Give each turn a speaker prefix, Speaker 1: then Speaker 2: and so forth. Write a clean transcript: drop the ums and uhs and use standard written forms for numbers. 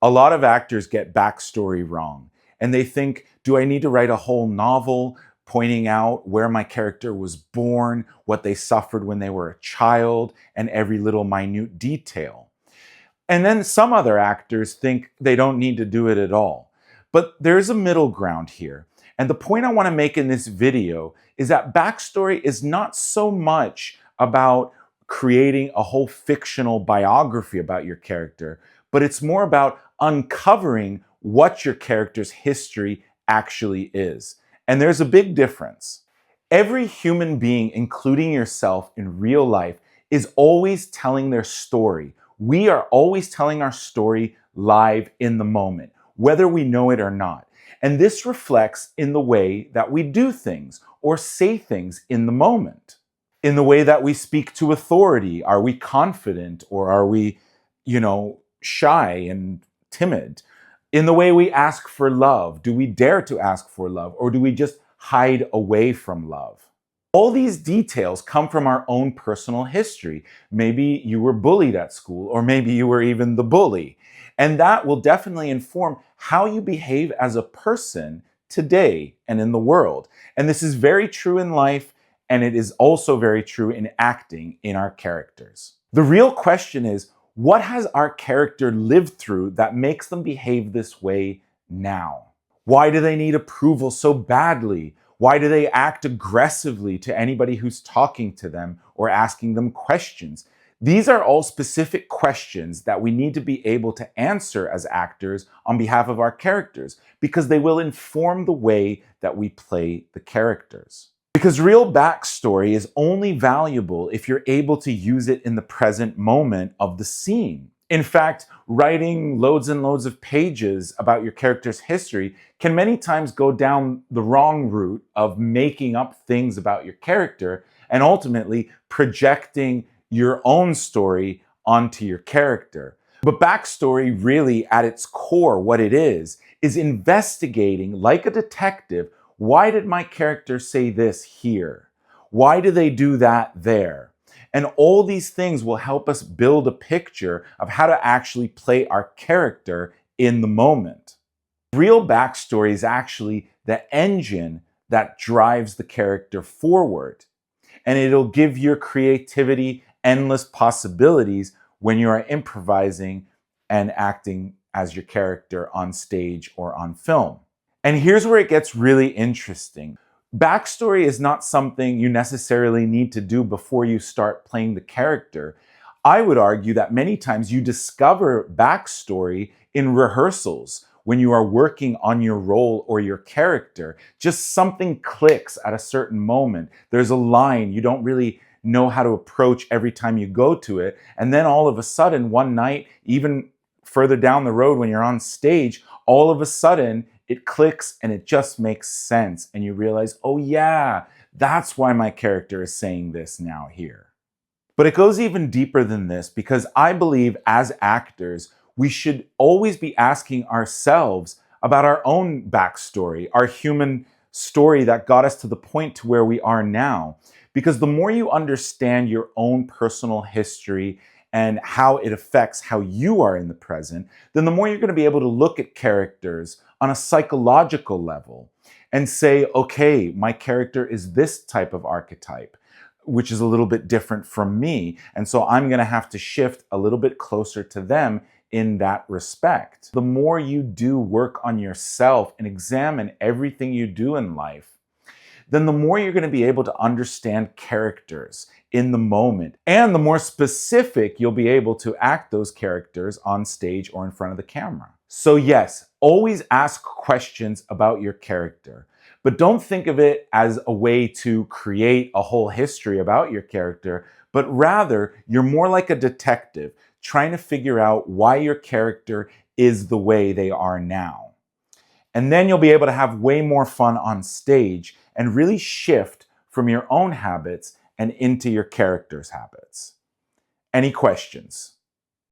Speaker 1: A lot of actors get backstory wrong, and they think, do I need to write a whole novel pointing out where my character was born, what they suffered when they were a child, and every little minute detail? And then some other actors think they don't need to do it at all. But there's a middle ground here. And the point I want to make in this video is that backstory is not so much about creating a whole fictional biography about your character, but it's more about uncovering what your character's history actually is. And there's a big difference. Every human being, including yourself in real life, is always telling their story. We are always telling our story live in the moment, whether we know it or not. And this reflects in the way that we do things or say things in the moment. In the way that we speak to authority. Are we confident or are we, shy and timid? In the way we ask for love. Do we dare to ask for love or do we just hide away from love? All these details come from our own personal history. Maybe you were bullied at school, or maybe you were even the bully. And that will definitely inform how you behave as a person today and in the world. And this is very true in life, and it is also very true in acting in our characters. The real question is, what has our character lived through that makes them behave this way now? Why do they need approval so badly? Why do they act aggressively to anybody who's talking to them or asking them questions? These are all specific questions that we need to be able to answer as actors on behalf of our characters, because they will inform the way that we play the characters. Because real backstory is only valuable if you're able to use it in the present moment of the scene. In fact, writing loads and loads of pages about your character's history can many times go down the wrong route of making up things about your character and ultimately projecting your own story onto your character. But backstory, really at its core, what it is investigating, like a detective, why did my character say this here? Why do they do that there? And all these things will help us build a picture of how to actually play our character in the moment. Real backstory is actually the engine that drives the character forward. And it'll give your creativity endless possibilities when you are improvising and acting as your character on stage or on film. And here's where it gets really interesting. Backstory is not something you necessarily need to do before you start playing the character. I would argue that many times you discover backstory in rehearsals when you are working on your role or your character. Just something clicks at a certain moment. There's a line you don't really know how to approach every time you go to it. And then all of a sudden, one night, even further down the road when you're on stage, all of a sudden, it clicks and it just makes sense. And you realize, oh yeah, that's why my character is saying this now here. But it goes even deeper than this, because I believe as actors, we should always be asking ourselves about our own backstory, our human story that got us to the point to where we are now. Because the more you understand your own personal history and how it affects how you are in the present, then the more you're going to be able to look at characters on a psychological level and say, okay, my character is this type of archetype, which is a little bit different from me. And so I'm going to have to shift a little bit closer to them in that respect. The more you do work on yourself and examine everything you do in life, then the more you're going to be able to understand characters in the moment. And the more specific you'll be able to act those characters on stage or in front of the camera. So yes, always ask questions about your character, but don't think of it as a way to create a whole history about your character, but rather you're more like a detective trying to figure out why your character is the way they are now. And then you'll be able to have way more fun on stage and really shift from your own habits and into your character's habits. Any questions?